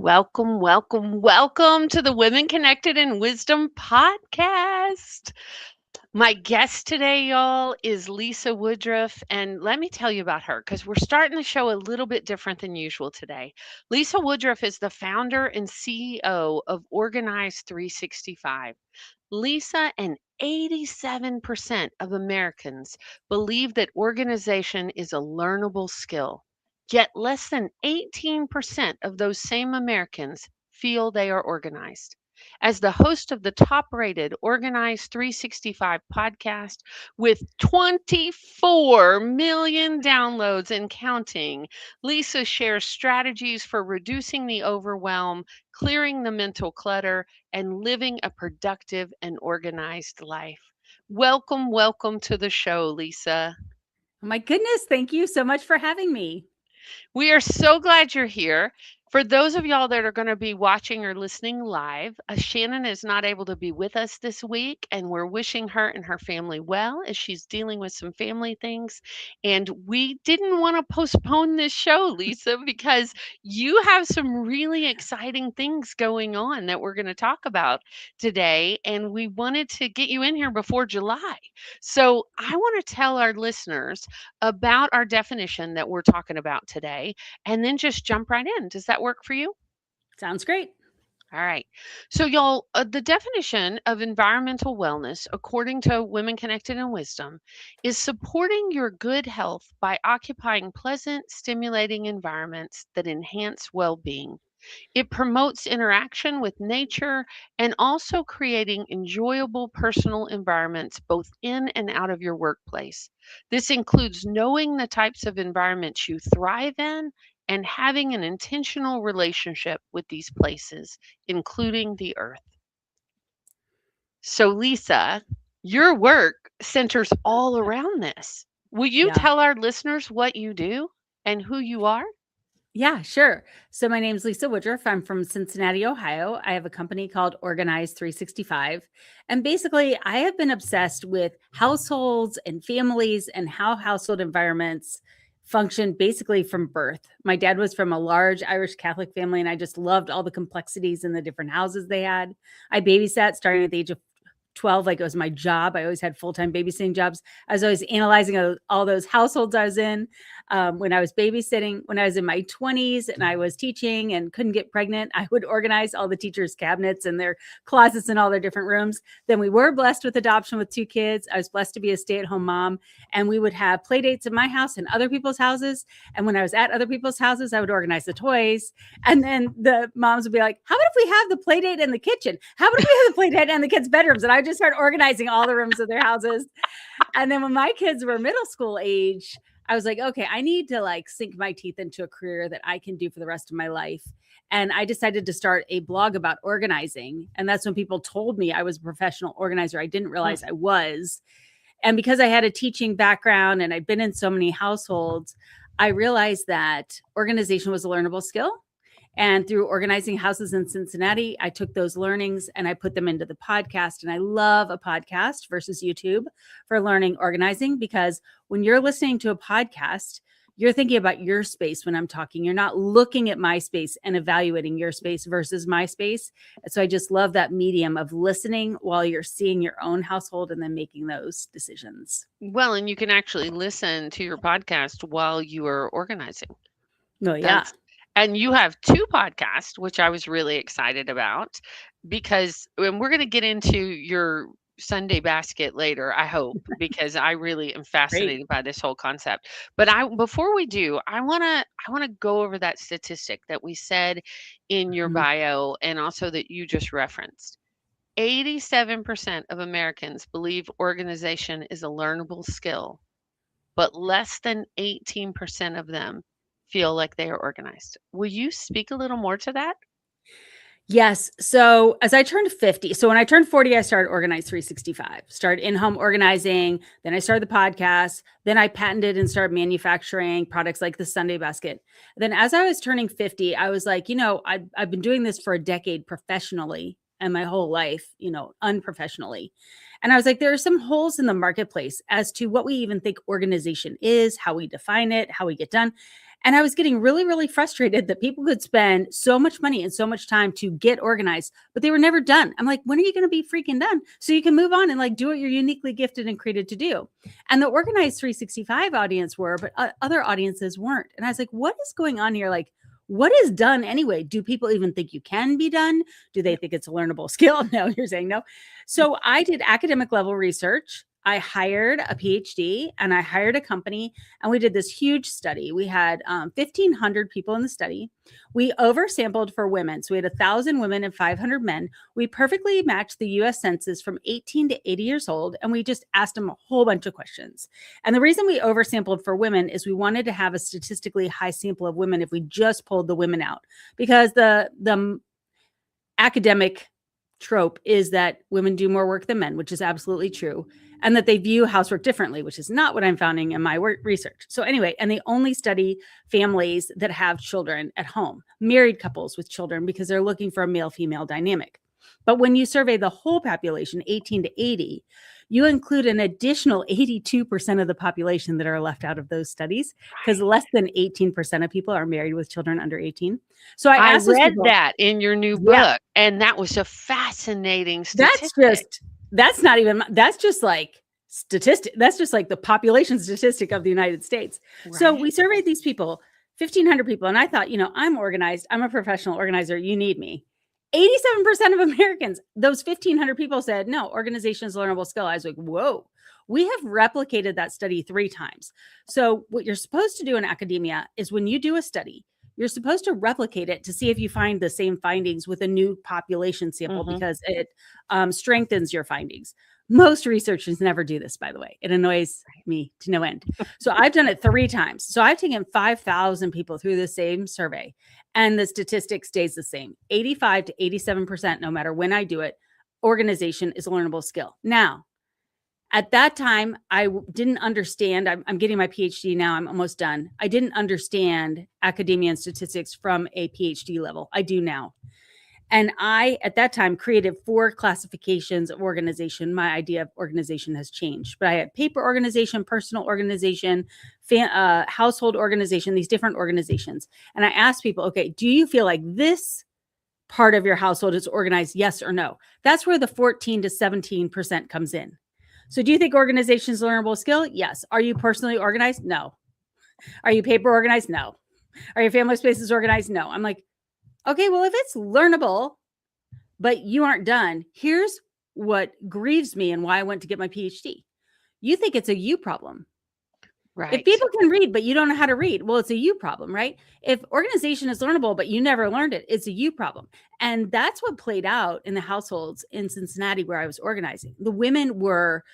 Welcome, welcome, welcome to the Women Connected in Wisdom podcast. My guest today, y'all, is Lisa Woodruff. And let me tell you about her because we're starting the show a little bit different than usual today. Lisa Woodruff is the founder and CEO of Organize 365. Lisa and 87% of Americans believe that organization is a learnable skill. Yet less than 18% of those same Americans feel they are organized. As the host of the top rated Organized 365 podcast with 24 million downloads and counting, Lisa shares strategies for reducing the overwhelm, clearing the mental clutter, and living a productive and organized life. Welcome, welcome to the show, Lisa. Oh my goodness, thank you so much for having me. We are so glad you're here. For those of y'all that are going to be watching or listening live, Shannon is not able to be with us this week, and we're wishing her and her family well as she's dealing with some family things. And we didn't want to postpone this show, Lisa, because you have some really exciting things going on that we're going to talk about today. And we wanted to get you in here before July. So I want to tell our listeners about our definition that we're talking about today and then just jump right in. Does that work for you? Sounds great. All right. So, y'all, the definition of environmental wellness, according to Women Connected in Wisdom, is supporting your good health by occupying pleasant, stimulating environments that enhance well being. It promotes interaction with nature and also creating enjoyable personal environments both in and out of your workplace. This includes knowing the types of environments you thrive in and having an intentional relationship with these places, including the earth. So, Lisa, your work centers all around this. Will you Yeah. tell our listeners what you do and who you are? Yeah, sure. So my name's Lisa Woodruff. I'm from Cincinnati, Ohio. I have a company called Organize 365. And basically, I have been obsessed with households and families and how household environments function basically from birth. My dad was from a large Irish Catholic family, and I just loved all the complexities in the different houses they had. I babysat starting at the age of 12, like it was my job. I always had full-time babysitting jobs. I was always analyzing all those households I was in. When I was babysitting, when I was in my 20s and I was teaching and couldn't get pregnant, I would organize all the teachers' cabinets and their closets and all their different rooms. Then we were blessed with adoption with 2 kids. I was blessed to be a stay-at-home mom, and we would have play dates in my house and other people's houses. And when I was at other people's houses, I would organize the toys. And then the moms would be like, how about if we have the play date in the kitchen? How about if we have the play date in the kids' bedrooms? And I just started organizing all the rooms of their houses. And then when my kids were middle school age, I was like, okay, I need to like sink my teeth into a career that I can do for the rest of my life. And I decided to start a blog about organizing. And that's when people told me I was a professional organizer. I didn't realize I was. And because I had a teaching background and I'd been in so many households, I realized that organization was a learnable skill. And through organizing houses in Cincinnati, I took those learnings and I put them into the podcast. And I love a podcast versus YouTube for learning organizing, because when you're listening to a podcast, you're thinking about your space when I'm talking. You're not looking at my space and evaluating your space versus my space. So I just love that medium of listening while you're seeing your own household and then making those decisions. Well, and you can actually listen to your podcast while you are organizing. Oh, yeah. That's and you have 2 podcasts, which I was really excited about because and we're gonna get into your Sunday basket later, I hope, because I really am Great. fascinated by this whole concept. But I before we do, I wanna go over that statistic that we said in your Mhm. bio and also that you just referenced. 87% of Americans believe organization is a learnable skill, but less than 18% of them feel like they are organized. Will you speak a little more to that? Yes. So as I turned 50, so when I turned 40, I started Organize 365, started in-home organizing. Then I started the podcast. Then I patented and started manufacturing products like the Sunday basket. Then as I was turning 50, I was like, I've been doing this for a decade professionally and my whole life, unprofessionally. And I was like, there are some holes in the marketplace as to what we even think organization is, how we define it, how we get done. And I was getting really, really frustrated that people could spend so much money and so much time to get organized, but they were never done. I'm like, when are you going to be freaking done so you can move on and like do what you're uniquely gifted and created to do? And the Organized 365 audience were, but other audiences weren't. And I was like, what is going on here? Like, what is done anyway? Do people even think you can be done? Do they think it's a learnable skill? No, you're saying no. So I did academic level research. I hired a PhD and I hired a company, and we did this huge study. We had 1,500 people in the study. We oversampled for women. So we had 1,000 women and 500 men. We perfectly matched the US Census from 18 to 80 years old, and we just asked them a whole bunch of questions. And the reason we oversampled for women is we wanted to have a statistically high sample of women if we just pulled the women out, because the academic trope is that women do more work than men, which is absolutely true, and that they view housework differently, which is not what I'm finding in my research. So anyway, and they only study families that have children at home, married couples with children, because they're looking for a male-female dynamic. But when you survey the whole population, 18 to 80, you include an additional 82% of the population that are left out of those studies, because less than 18% of people are married with children under 18. So I I asked those read people, that in your new yeah, book, and that was a fascinating that's statistic. that's just like statistic. That's just like the population statistic of the United States. So Right? we surveyed these people, 1,500 people. And I thought, I'm organized. I'm a professional organizer. You need me. 87% of Americans, those 1,500 people said, no, organization is a learnable skill. I was like, whoa, we have replicated that study 3 times. So what you're supposed to do in academia is when you do a study, you're supposed to replicate it to see if you find the same findings with a new population sample, Mhm. because it strengthens your findings. Most researchers never do this, by the way. It annoys me to no end. So I've done it 3 times. So I've taken 5,000 people through the same survey, and the statistic stays the same. 85 to 87%, no matter when I do it, organization is a learnable skill. Now, at that time, I didn't understand. I'm getting my PhD now. I'm almost done. I didn't understand academia and statistics from a PhD level. I do now. And I, at that time, created 4 classifications of organization. My idea of organization has changed, but I had paper organization, personal organization, household organization, these different organizations. And I asked people, okay, do you feel like this part of your household is organized? Yes or no? That's where the 14 to 17% comes in. So do you think organization is a learnable skill? Yes. Are you personally organized? No. Are you paper organized? No. Are your family spaces organized? No. I'm like, okay, well, if it's learnable, but you aren't done, here's what grieves me and why I went to get my PhD. You think it's a you problem. If Right. people can read, but you don't know how to read, well, it's a you problem, right? If organization is learnable, but you never learned it, it's a you problem. And that's what played out in the households in Cincinnati where I was organizing. The women were,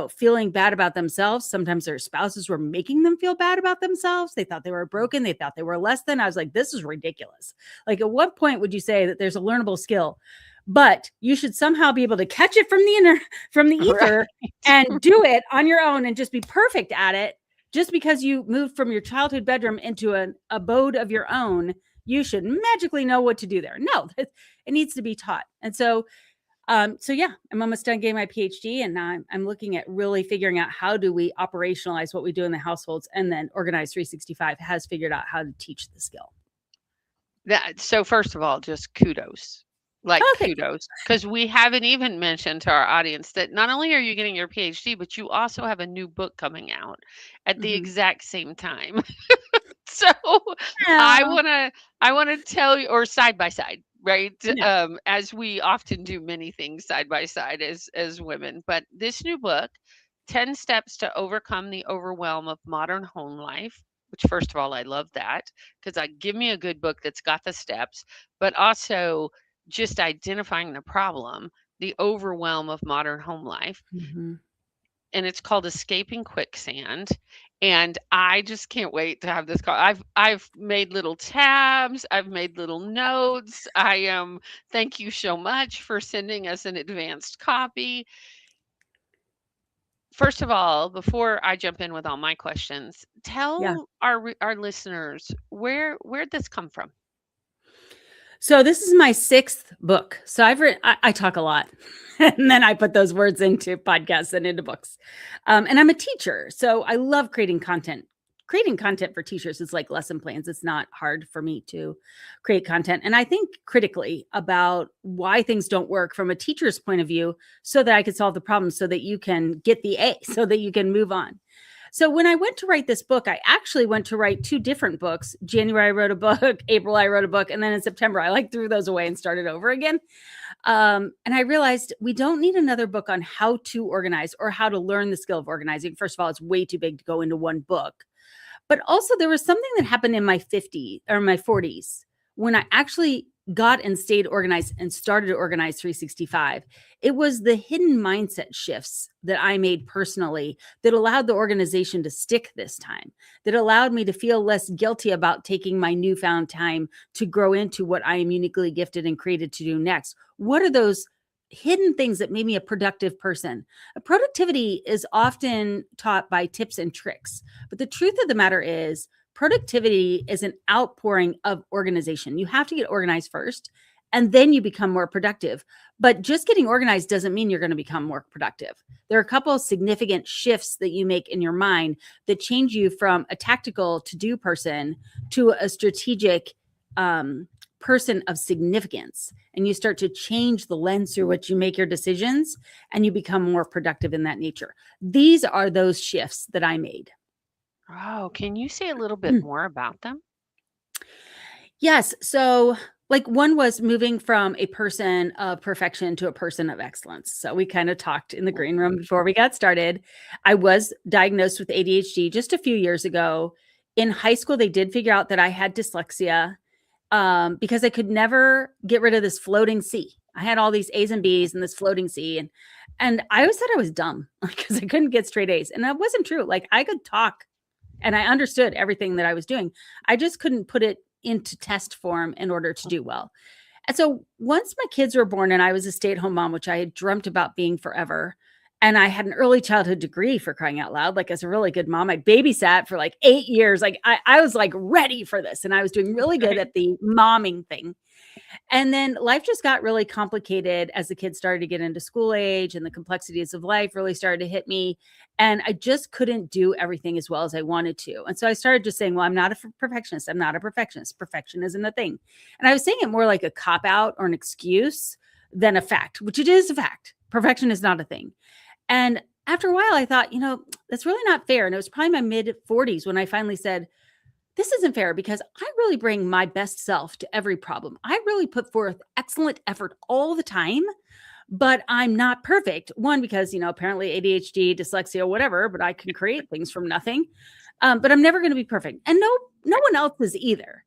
feeling bad about themselves. Sometimes their spouses were making them feel bad about themselves. They thought they were broken. They thought they were less than. I was like, this is ridiculous. Like, at what point would you say that there's a learnable skill, but you should somehow be able to catch it from the ether Right. and do it on your own and just be perfect at it? Just because you moved from your childhood bedroom into an abode of your own, you should magically know what to do there. No, it needs to be taught. And so yeah, I'm almost done getting my PhD, and now I'm looking at really figuring out how do we operationalize what we do in the households, and then Organized 365 has figured out how to teach the skill. So first of all, just kudos. Like Oh, thank you. kudos, because we haven't even mentioned to our audience that not only are you getting your PhD, but you also have a new book coming out at the Mhm. exact same time. So I Yeah. wanna I wanna tell you, or side by side, right? Yeah. As we often do many things side by side as women. But this new book, 10 Steps to Overcome the Overwhelm of Modern Home Life, which first of all, I love that because I give me a good book that's got the steps, but also just identifying the problem, the overwhelm of modern home life, Mhm. and it's called Escaping Quicksand. And I just can't wait to have this call. I've made little tabs, I've made little notes. I am Thank you so much for sending us an advanced copy. First of all, before I jump in with all my questions, Yeah. tell our listeners where'd this come from? So this is my 6th book. So I've written, I talk a lot, and then I put those words into podcasts and into books. And I'm a teacher, so I love creating content. creating content for teachers is like lesson plans. It's not hard for me to create content. And I think critically about why things don't work from a teacher's point of view so that I could solve the problem so that you can get the A, so that you can move on. So when I went to write this book, I actually went to write two different books. January, I wrote a book. April, I wrote a book. And then in September, I like threw those away and started over again. And I realized we don't need another book on how to organize or how to learn the skill of organizing. First of all, it's way too big to go into one book. But also there was something that happened in my 50s or my 40s when I actually got and stayed organized and started to organize 365. It was the hidden mindset shifts that I made personally that allowed the organization to stick this time, that allowed me to feel less guilty about taking my newfound time to grow into what I am uniquely gifted and created to do next. What are those hidden things that made me a productive person? Productivity is often taught by tips and tricks, but the truth of the matter is productivity is an outpouring of organization. You have to get organized first, and then you become more productive. But just getting organized doesn't mean you're going to become more productive. There are a couple of significant shifts that you make in your mind that change you from a tactical to-do person to a strategic person of significance. And you start to change the lens through which you make your decisions, and you become more productive in that nature. These are those shifts that I made. Oh, can you say a little bit more about them? Yes. So, like, one was moving from a person of perfection to a person of excellence. So, we kind of talked in the green room before we got started. I was diagnosed with ADHD just a few years ago. In high school, they did figure out that I had dyslexia because I could never get rid of this floating C. I had all these A's and B's and this floating C. And I always said I was dumb because I couldn't get straight A's. And that wasn't true. Like, I could talk and I understood everything that I was doing. I just couldn't put it into test form in order to do well. And so once my kids were born and I was a stay-at-home mom, which I had dreamt about being forever, and I had an early childhood degree, for crying out loud, like as a really good mom, I babysat for like 8 years. Like I was like ready for this, and I was doing really good at the momming thing. And then life just got really complicated as the kids started to get into school age, and the complexities of life really started to hit me. And I just couldn't do everything as well as I wanted to. And so I started just saying, well, I'm not a perfectionist. I'm not a perfectionist. Perfection isn't a thing. And I was saying it more like a cop out or an excuse than a fact, which it is a fact. Perfection is not a thing. And after a while, I thought, that's really not fair. And it was probably my mid 40s when I finally said, this isn't fair because I really bring my best self to every problem. I really put forth excellent effort all the time, but I'm not perfect. One, because, apparently ADHD, dyslexia, whatever, but I can create things from nothing. But I'm never going to be perfect. And no one else is either.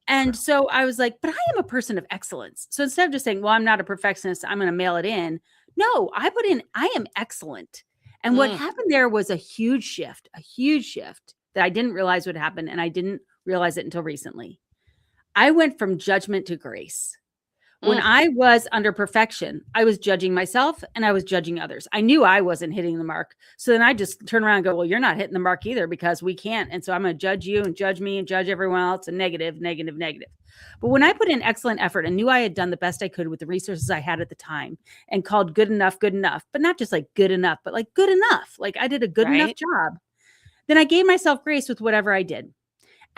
And so I was like, but I am a person of excellence. So instead of just saying, well, I'm not a perfectionist, I'm going to mail it in. No, I put in, I am excellent. And what happened there was a huge shift that I didn't realize would happen. And I didn't realize it until recently. I went from judgment to grace. When I was under perfection, I was judging myself and I was judging others. I knew I wasn't hitting the mark. So then I just turn around and go, well, you're not hitting the mark either because we can't. And so I'm going to judge you and judge me and judge everyone else and negative, negative, negative. But when I put in excellent effort and knew I had done the best I could with the resources I had at the time and called good enough, but not just like good enough, but like good enough. Like I did a good enough job. Then I gave myself grace with whatever I did.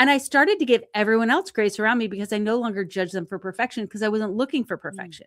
And I started to give everyone else grace around me because I no longer judged them for perfection because I wasn't looking for perfection.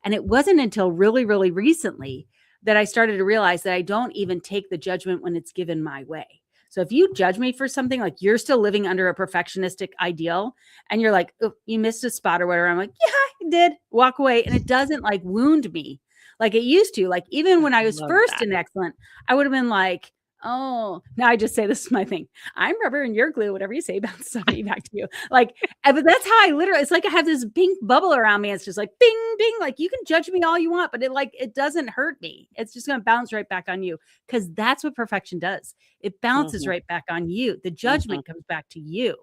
And it wasn't until really, really recently that I started to realize that I don't even take the judgment when it's given my way. So if you judge me for something, like you're still living under a perfectionistic ideal and you're like, oh, you missed a spot or whatever. I'm like, yeah, I did. Walk away. And it doesn't like wound me like it used to. Like even when I was first in excellent, I would have been like, oh, now I just say this is my thing. I'm rubber and you're glue. Whatever you say bounces off me back to you. Like, but that's how I literally, it's like I have this pink bubble around me. It's just like bing, bing. Like you can judge me all you want, but it doesn't hurt me. It's just going to bounce right back on you because that's what perfection does. It bounces right back on you. The judgment comes back to you.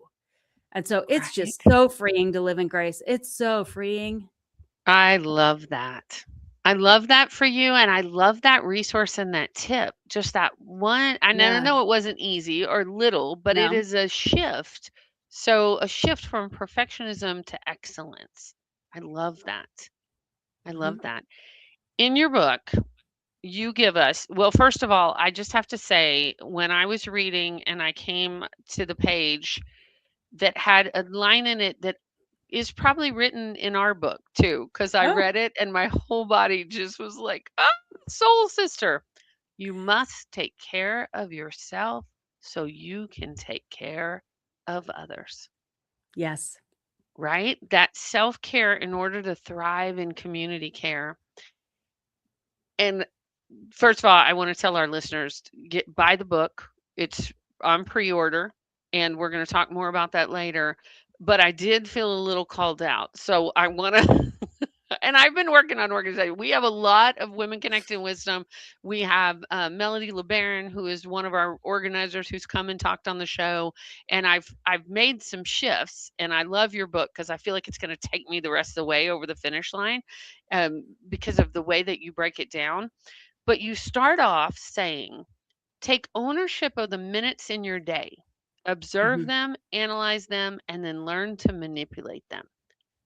And so it's just so freeing to live in grace. It's so freeing. I love that. I love that for you, and I love that resource and that tip. Just that one, and I know it wasn't easy or little, but it is a shift. So a shift from perfectionism to excellence. I love that. I love that. In your book, You give us, well, first of all, I just have to say, when I was reading and I came to the page that had a line in it that is probably written in our book too, because I Oh, read it and my whole body just was like, ah, soul sister. You must take care of yourself so you can take care of others, yes. right? That self care in order to thrive in community care. And first of all, I want to tell our listeners get buy the book. It's on pre-order, and we're going to talk more about that later. But I did feel a little called out, so I want to. And I've been working on organization. We have a lot of women connecting wisdom. We have Melody LeBaron, who is one of our organizers, who's come and talked on the show. And I've made some shifts, and I love your book because I feel like it's going to take me the rest of the way over the finish line, because of the way that you break it down. But you start off saying, take ownership of the minutes in your day, observe Mhm, them, analyze them, and then learn to manipulate them.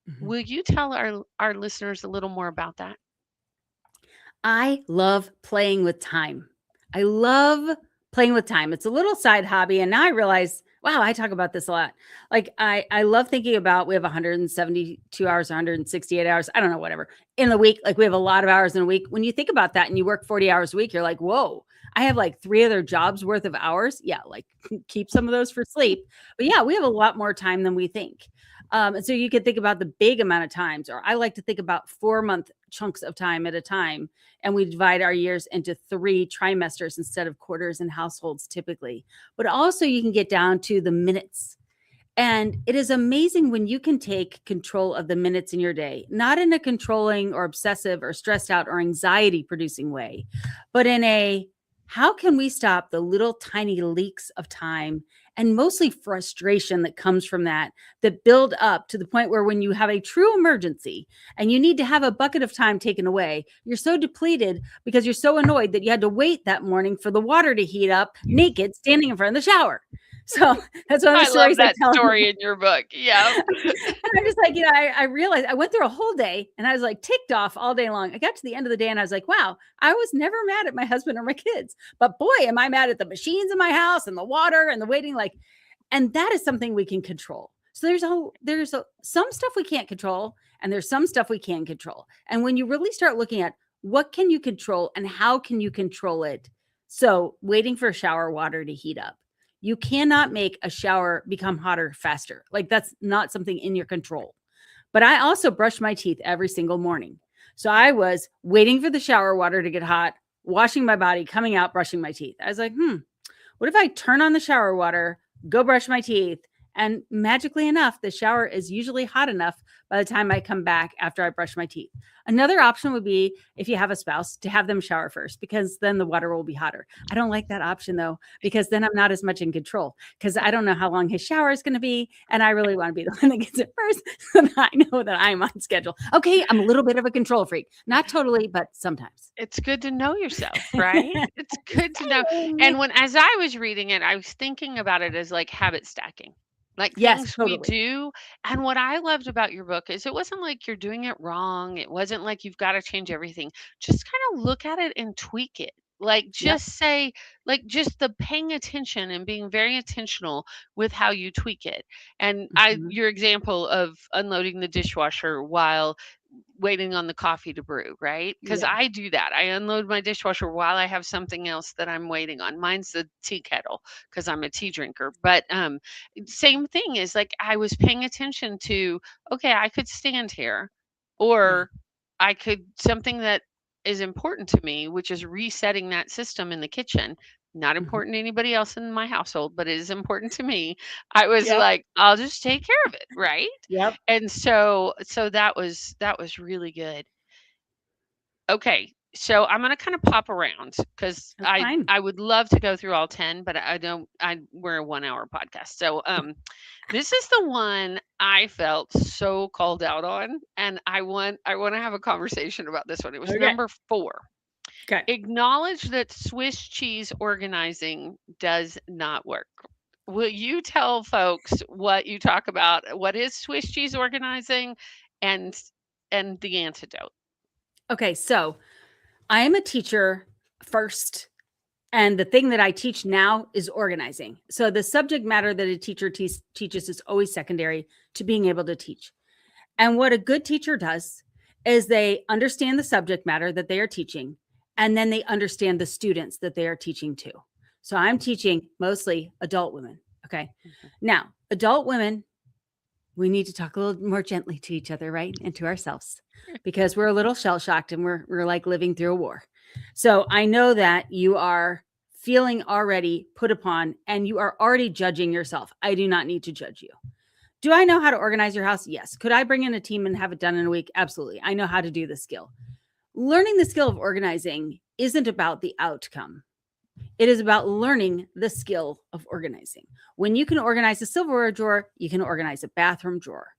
mhm. Will you tell our listeners a little more about that? I love playing with time. I love playing with time. It's a little side hobby, and now I realize, wow, I talk about this a lot. Like I love thinking about we have 172 hours, 168 hours, I don't know, whatever in the week. Like we have a lot of hours in a week. When you think about that, and you work 40 hours a week, you're like, whoa, I have like three other jobs worth of hours. Yeah, like keep some of those for sleep. But yeah, we have a lot more time than we think. And so you could think about the big amount of times, or I like to think about 4 month chunks of time at a time, and we divide our years into three trimesters instead of quarters in households typically. But also, you can get down to the minutes. And it is amazing when you can take control of the minutes in your day, not in a controlling or obsessive or stressed out or anxiety producing way, but in a how can we stop the little tiny leaks of time and mostly frustration that comes from that build up to the point where when you have a true emergency and you need to have a bucket of time taken away, you're so depleted because you're so annoyed that you had to wait that morning for the water to heat up naked standing in front of the shower. So that's one of the I love stories I that tell in the story book. in your book. Yeah. And I'm just like, I realized I went through a whole day and I was like ticked off all day long. I got to the end of the day and I was like, wow, I was never mad at my husband or my kids. But boy, am I mad at the machines in my house and the water and the waiting. Like, and that is something we can control. So some stuff we can't control, and there's some stuff we can control. And when you really start looking at what can you control and how can you control it, so waiting for shower water to heat up, you cannot make a shower become hotter faster. Like that's not something in your control. But I also brush my teeth every single morning. So I was waiting for the shower water to get hot, washing my body, coming out, brushing my teeth. I was like, what if I turn on the shower water, go brush my teeth, and magically enough, the shower is usually hot enough by the time I come back after I brush my teeth. Another option would be if you have a spouse to have them shower first because then the water will be hotter. I don't like that option though, because then I'm not as much in control because I don't know how long his shower is going to be. And I really want to be the one that gets it first so that I know that I'm on schedule. Okay, I'm a little bit of a control freak. Not totally, but sometimes. It's good to know yourself, right? It's good to know. And when as I was reading it, I was thinking about it as like habit stacking. Like Yes, things we totally. do. And what I loved about your book is it wasn't like you're doing it wrong. It wasn't like you've got to change everything. Just kind of look at it and tweak it. Like Yep. just say, like just the paying attention and being very intentional with how you tweak it. And Mhm. your example of unloading the dishwasher while waiting on the coffee to brew, right? Because Yeah. I do that. I unload my dishwasher while I have something else that I'm waiting on. Mine's the tea kettle because I'm a tea drinker. But same thing is like I was paying attention to, okay, I could stand here, Yeah. or I could something that is important to me, which is resetting that system in the kitchen. Not Mhm. important to anybody else in my household, but it is important to me. I was Yep. like, I'll just take care of it, right? Yep. And so that was really good. Okay, so I'm gonna kind of pop around because That's I fine. I would love to go through all 10, but I don't. We're a 1 hour podcast, so this is the one I felt so called out on, and I want to have a conversation about this one. It was Okay. number 4. Okay. Acknowledge that Swiss cheese organizing does not work. Will you tell folks what you talk about? What is Swiss cheese organizing, and the antidote? Okay. So I am a teacher first. And the thing that I teach now is organizing. So the subject matter that a teacher teaches is always secondary to being able to teach. And what a good teacher does is they understand the subject matter that they are teaching, and then they understand the students that they are teaching to. So I'm teaching mostly adult women. Okay. Now, adult women, we need to talk a little more gently to each other, right? And to ourselves, because we're a little shell shocked and we're like living through a war. So I know that you are feeling already put upon and you are already judging yourself. I do not need to judge you. Do I know how to organize your house? Yes. Could I bring in a team and have it done in a week? Absolutely. I know how to do the skill. Learning the skill of organizing isn't about the outcome. It is about learning the skill of organizing. When you can organize a silverware drawer, you can organize a bathroom drawer.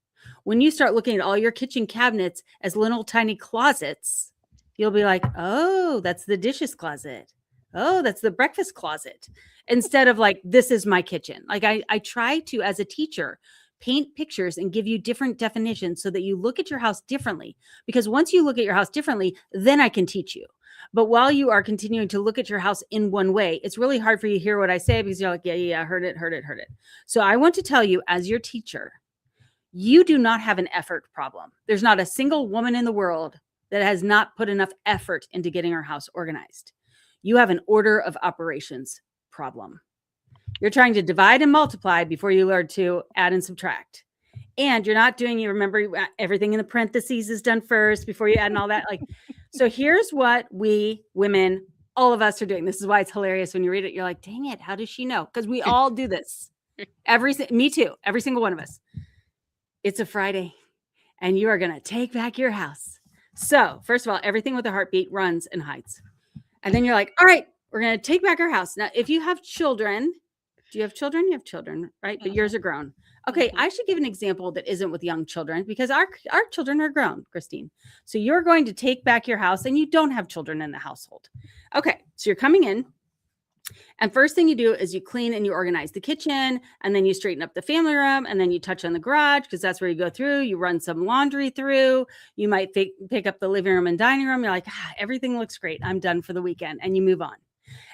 When you start looking at all your kitchen cabinets as little tiny closets, you'll be like, oh, that's the dishes closet. Oh, that's the breakfast closet. Instead of like, this is my kitchen. Like I try to, as a teacher, paint pictures and give you different definitions so that you look at your house differently. Because once you look at your house differently, then I can teach you. But while you are continuing to look at your house in one way, it's really hard for you to hear what I say because you're like, yeah, heard it. So I want to tell you, as your teacher, you do not have an effort problem. There's not a single woman in the world that has not put enough effort into getting her house organized. You have an order of operations problem. You're trying to divide and multiply before you learn to add and subtract. And you're not doing, you remember everything in the parentheses is done first before you add and all that. Like, so here's what we women, all of us are doing. This is why it's hilarious when you read it. You're like, dang it, how does she know? Because we all do this. Me too. Every single one of us. It's a Friday and you are going to take back your house. So first of all, everything with a heartbeat runs and hides. And then you're like, all right, we're going to take back our house. Now, if you have children, do you have children? You have children, right? But yours are grown. Okay, I should give an example that isn't with young children because our children are grown, Christine. So you're going to take back your house and you don't have children in the household. Okay, so you're coming in. And first thing you do is you clean and you organize the kitchen, and then you straighten up the family room, and then you touch on the garage because that's where you go through. You run some laundry through. You might pick up the living room and dining room. You're like, everything looks great. I'm done for the weekend. And you move on.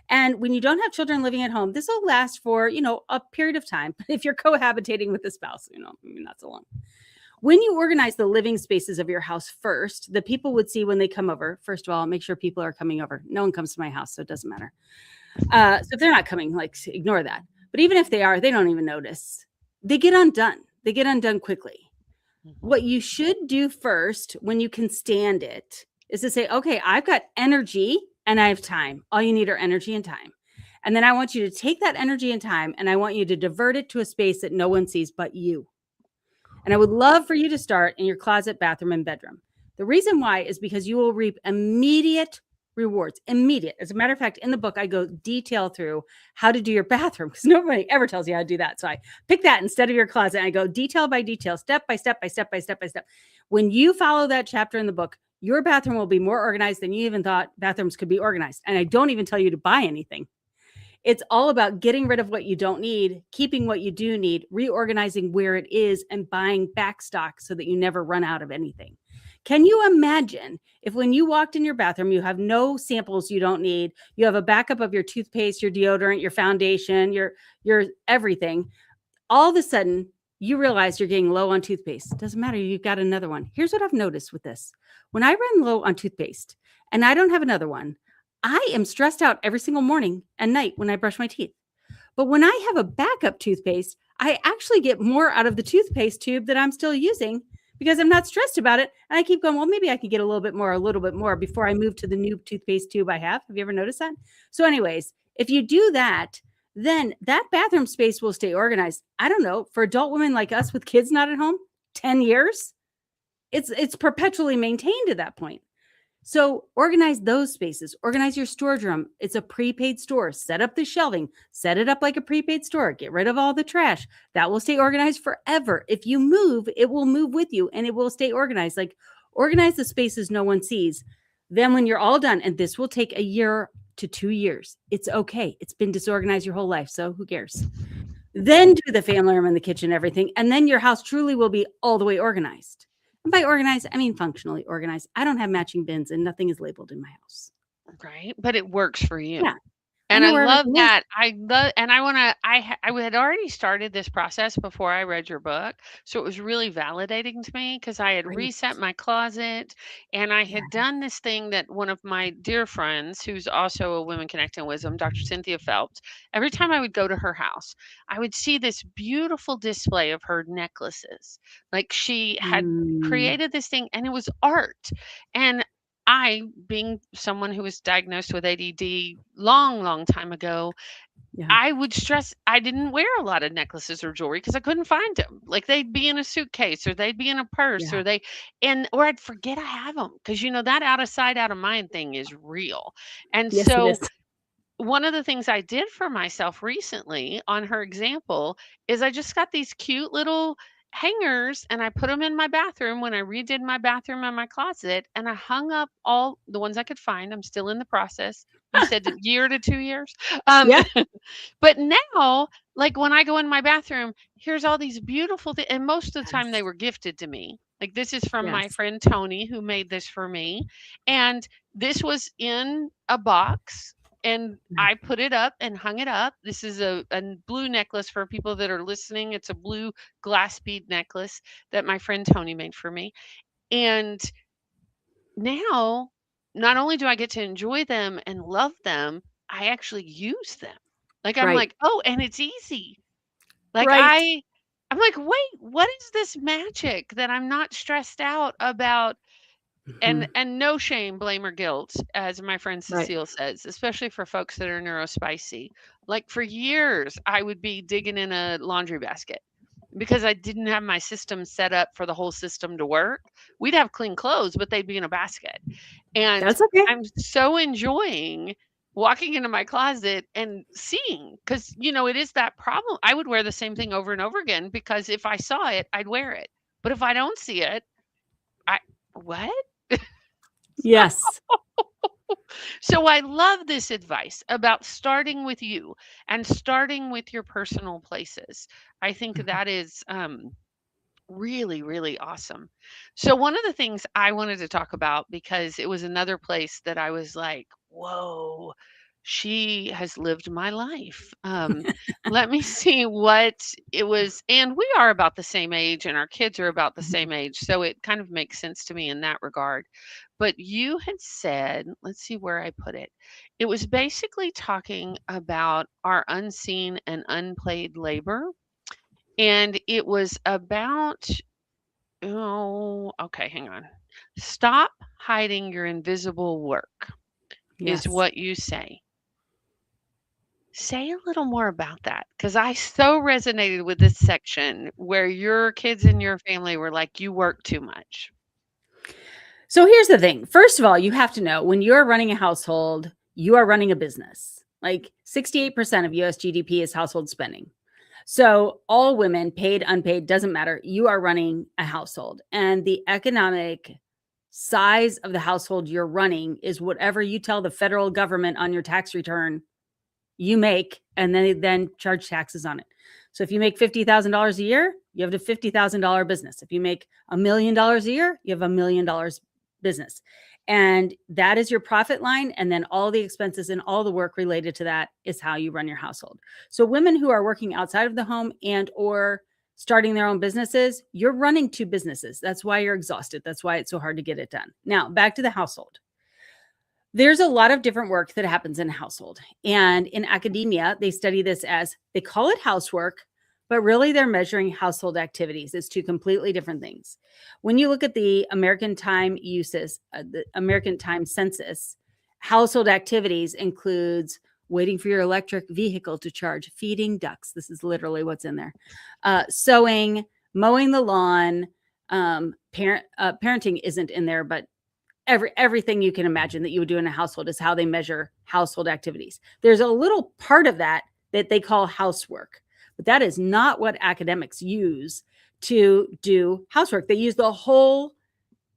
And when you don't have children living at home, this will last for, a period of time. But if you're cohabitating with a spouse, not so long. When you organize the living spaces of your house first, the people would see when they come over. First of all, make sure people are coming over. No one comes to my house, so it doesn't matter. So if they're not coming, ignore that. But even if they are, they don't even notice. They get undone. They get undone quickly. What you should do first when you can stand it is to say, okay, I've got energy and I have time. All you need are energy and time. And then I want you to take that energy and time and I want you to divert it to a space that no one sees but you. And I would love for you to start in your closet, bathroom, and bedroom. The reason why is because you will reap immediate rewards. Immediate. As a matter of fact, in the book, I go detail through how to do your bathroom because nobody ever tells you how to do that. So I pick that instead of your closet. And I go detail by detail, step by step by step by step by step. When you follow that chapter in the book, your bathroom will be more organized than you even thought bathrooms could be organized. And I don't even tell you to buy anything. It's all about getting rid of what you don't need, keeping what you do need, reorganizing where it is, and buying back stock so that you never run out of anything. Can you imagine if when you walked in your bathroom, you have no samples you don't need, you have a backup of your toothpaste, your deodorant, your foundation, your everything, all of a sudden you realize you're getting low on toothpaste. Doesn't matter. You've got another one. Here's what I've noticed with this. When I run low on toothpaste and I don't have another one, I am stressed out every single morning and night when I brush my teeth. But when I have a backup toothpaste, I actually get more out of the toothpaste tube that I'm still using because I'm not stressed about it. And I keep going, well, maybe I could get a little bit more before I move to the new toothpaste tube I have. Have you ever noticed that? So anyways, if you do that, then that bathroom space will stay organized. I don't know, for adult women like us with kids not at home, 10 years, it's perpetually maintained at that point. So organize those spaces, organize your storage room. It's a prepaid store. Set up the shelving, set it up like a prepaid store. Get rid of all the trash. That will stay organized forever. If you move, it will move with you and it will stay organized. Like organize the spaces no one sees. Then when you're all done, and this will take 1 year to 2 years, it's okay. It's been disorganized your whole life. So who cares? Then do the family room and the kitchen, everything. And then your house truly will be all the way organized. And by organized, I mean functionally organized. I don't have matching bins and nothing is labeled in my house. Right? But it works for Yeah. you. I And know I where love everything is. that. I love and I wanna I had already started this process before I read your book, so it was really validating to me because I had Great. reset my closet, and I Yeah. had done this thing that one of my dear friends, who's also a Women Connecting Wisdom, Dr. Cynthia Phelps, every time I would go to her house, I would see this beautiful display of her necklaces. Like, she had Mm, created this thing, and it was art, and I, being someone who was diagnosed with ADD long, long time ago, yeah. I would stress I didn't wear a lot of necklaces or jewelry because I couldn't find them. Like, they'd be in a suitcase or they'd be in a purse Yeah. or or I'd forget I have them because that out of sight, out of mind thing is real. And Yes, it is. so one of the things I did for myself recently on her example is I just got these cute little hangers and I put them in my bathroom when I redid my bathroom and my closet, and I hung up all the ones I could find. I'm still in the process. You said a year to 2 years. Um, Yeah. but now, like, when I go in my bathroom, here's all these beautiful things, and most of the time they Yes. were gifted to me. Like, this is from my Yes. friend Tony who made this for me, and this was in a box, and Yeah. I put it up and hung it up. This is a blue necklace for people that are listening. It's a blue glass bead necklace that my friend Tony made for me. And now, not only do I get to enjoy them and love them, I actually use them. Like, I'm Right. like, "Oh, and it's easy." Like, Right. I'm like, "Wait, what is this magic that I'm not stressed out about?" Hmm. And no shame, blame, or guilt, as my friend Right. Cecile says, especially for folks that are neurospicy. Like, for years, I would be digging in a laundry basket because I didn't have my system set up for the whole system to work. We'd have clean clothes, but they'd be in a basket. And That's okay. I'm so enjoying walking into my closet and seeing, because, it is that problem. I would wear the same thing over and over again because if I saw it, I'd wear it. But if I don't see it, I, what? Yes. So I love this advice about starting with you and starting with your personal places. I think Mhm. that is really, really awesome. So, one of the things I wanted to talk about, because it was another place that I was like, whoa, she has lived my life. Let me see what it was. And we are about the same age, and our kids are about the Mhm. same age. So, it kind of makes sense to me in that regard. But you had said, let's see where I put it. It was basically talking about our unseen and unpaid labor, and it was about, oh, okay, hang on. Stop hiding your invisible work is Yes. what you say. Say a little more about that because I so resonated with this section where your kids and your family were like, you work too much. So here's the thing. First of all, you have to know when you're running a household, you are running a business. Like 68% of US GDP is household spending. So all women, paid, unpaid, doesn't matter. You are running a household. And the economic size of the household you're running is whatever you tell the federal government on your tax return you make, and then they then charge taxes on it. So if you make $50,000 a year, you have a $50,000 business. If you make $1 million a year, you have $1 million business. And that is your profit line. And then all the expenses and all the work related to that is how you run your household. So women who are working outside of the home and or starting their own businesses, you're running two businesses. That's why you're exhausted. That's why it's so hard to get it done. Now, back to the household. There's a lot of different work that happens in a household. And in academia, they study this as they call it housework, but really they're measuring household activities. It's two completely different things. When you look at the American time uses, the American time census, household activities includes waiting for your electric vehicle to charge, feeding ducks. This is literally what's in there. Sewing, mowing the lawn, parenting isn't in there, but everything you can imagine that you would do in a household is how they measure household activities. There's a little part of that that they call housework, but that is not what academics use to do housework. They use the whole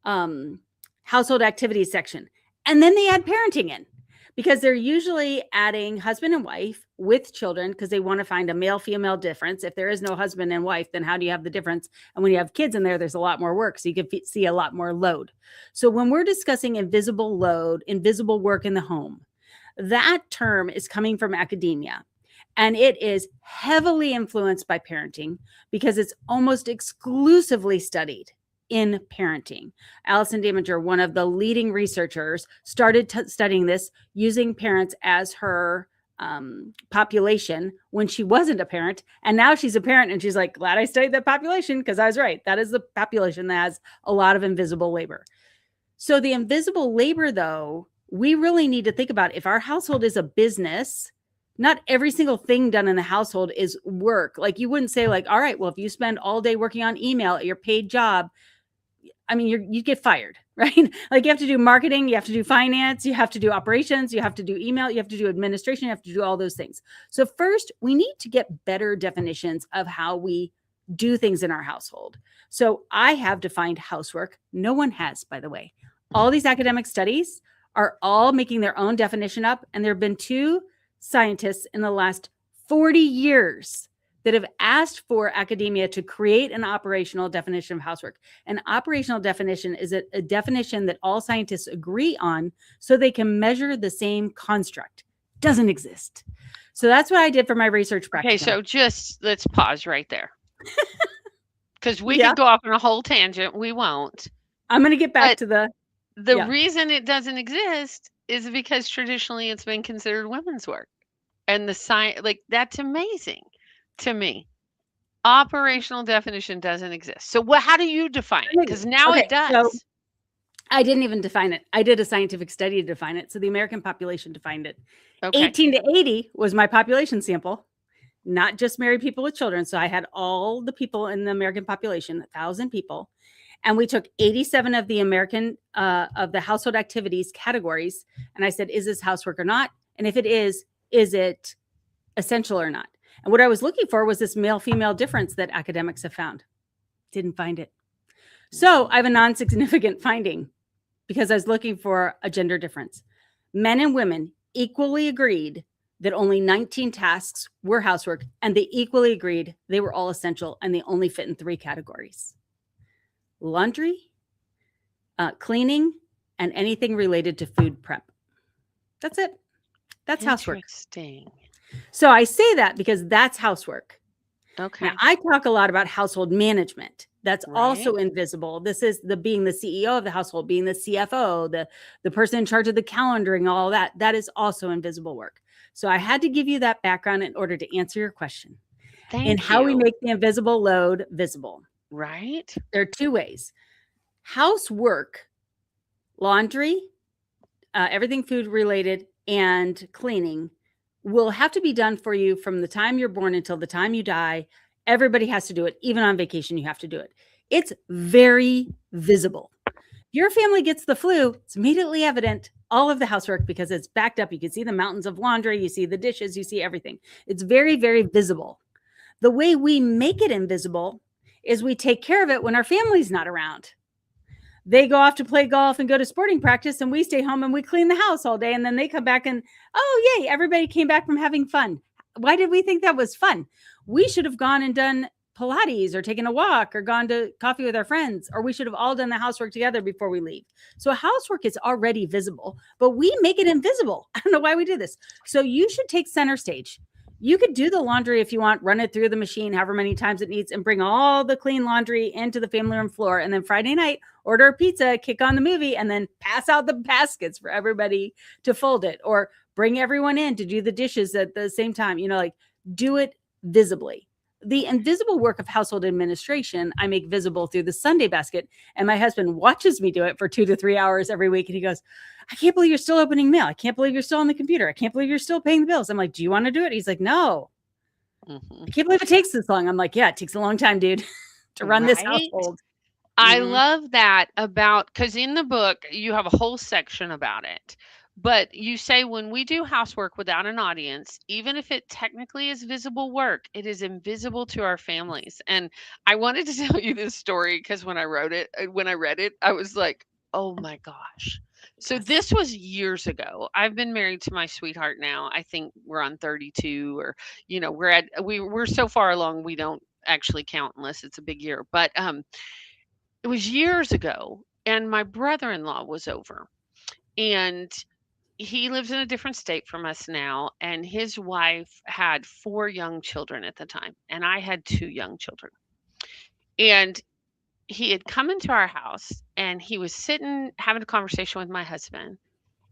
household activities section, and then they add parenting in. because they're usually adding husband and wife with children because they want to find a male female difference. If there is no husband and wife, then how do you have the difference? And when you have kids in there, there's a lot more work. So you can see a lot more load. So when we're discussing invisible load, invisible work in the home, that term is coming from academia. And it is heavily influenced by parenting because it's almost exclusively studied in parenting. Allison Daminger, one of the leading researchers, started studying this using parents as her population when she wasn't a parent. And now she's a parent and she's like, glad I studied that population because I was right. That is the population that has a lot of invisible labor. So the invisible labor, though, we really need to think about if our household is a business, not every single thing done in the household is work. Like you wouldn't say like, all right, well, if you spend all day working on email at your paid job, I mean, you get fired, right? Like you have to do marketing, you have to do finance, you have to do operations, you have to do email, you have to do administration, you have to do all those things. So first, we need to get better definitions of how we do things in our household. So I have defined housework. No one has, by the way. All these academic studies are all making their own definition up. And there have been 2 scientists in the last 40 years that have asked for academia to create an operational definition of housework. An operational definition is a definition that all scientists agree on so they can measure the same construct. Doesn't exist. So that's what I did for my research practice. Okay, so just let's pause right there. Because we could go off on a whole tangent. We won't. I'm going to get back to the reason it doesn't exist is because traditionally it's been considered women's work. And the science, like that's amazing to me. Operational definition doesn't exist. So how do you define it? Because now it does. So I didn't even define it. I did a scientific study to define it. So the American population defined it. Okay. 18 to 80 was my population sample, not just married people with children. So I had all the people in the American population, 1,000 people. And we took 87 of the American, of the household activities categories. And I said, is this housework or not? And if it is it essential or not? And what I was looking for was this male-female difference that academics have found. Didn't find it. So I have a non-significant finding because I was looking for a gender difference. Men and women equally agreed that only 19 tasks were housework, and they equally agreed they were all essential, and they only fit in 3 categories: laundry, cleaning, and anything related to food prep. That's it. That's housework. Interesting. So I say that because that's housework. Okay. Now, I talk a lot about household management. That's also invisible. This is being the CEO of the household, being the CFO, the person in charge of the calendaring, all that. That is also invisible work. So I had to give you that background in order to answer your question. Thank you. How we make the invisible load visible. Right. There are 2 ways. Housework, laundry, everything food related, and cleaning will have to be done for you from the time you're born until the time you die. Everybody has to do it. Even on vacation, you have to do it. It's very visible. Your family gets the flu, it's immediately evident, all of the housework, because it's backed up. You can see the mountains of laundry, you see the dishes, you see everything. It's very, very visible. The way we make it invisible is we take care of it when our family's not around. They go off to play golf and go to sporting practice, and we stay home and we clean the house all day. And then they come back and, oh, yay, everybody came back from having fun. Why did we think that was fun? We should have gone and done Pilates or taken a walk or gone to coffee with our friends, or we should have all done the housework together before we leave. So housework is already visible, but we make it invisible. I don't know why we do this. So you should take center stage. You could do the laundry if you want, run it through the machine however many times it needs, and bring all the clean laundry into the family room floor. And then Friday night, order a pizza, kick on the movie, and then pass out the baskets for everybody to fold it, or bring everyone in to do the dishes at the same time. Like do it visibly. The invisible work of household administration, I make visible through the Sunday basket. And my husband watches me do it for 2 to 3 hours every week. And he goes, I can't believe you're still opening mail. I can't believe you're still on the computer. I can't believe you're still paying the bills. I'm like, do you want to do it? He's like, no. I can't believe it takes this long. I'm like, yeah, it takes a long time, dude, to run this household. I love that because in the book, you have a whole section about it. But you say when we do housework without an audience, even if it technically is visible work, it is invisible to our families. And I wanted to tell you this story because when I read it, I was like, oh my gosh. So Yes. this was years ago. I've been married to my sweetheart now. I think we're on 32, or we're so far along we don't actually count unless it's a big year. But it was years ago, and my brother-in-law was over, and he lives in a different state from us now, and his wife had 4 young children at the time, and I had 2 young children. And he had come into our house, and he was sitting having a conversation with my husband,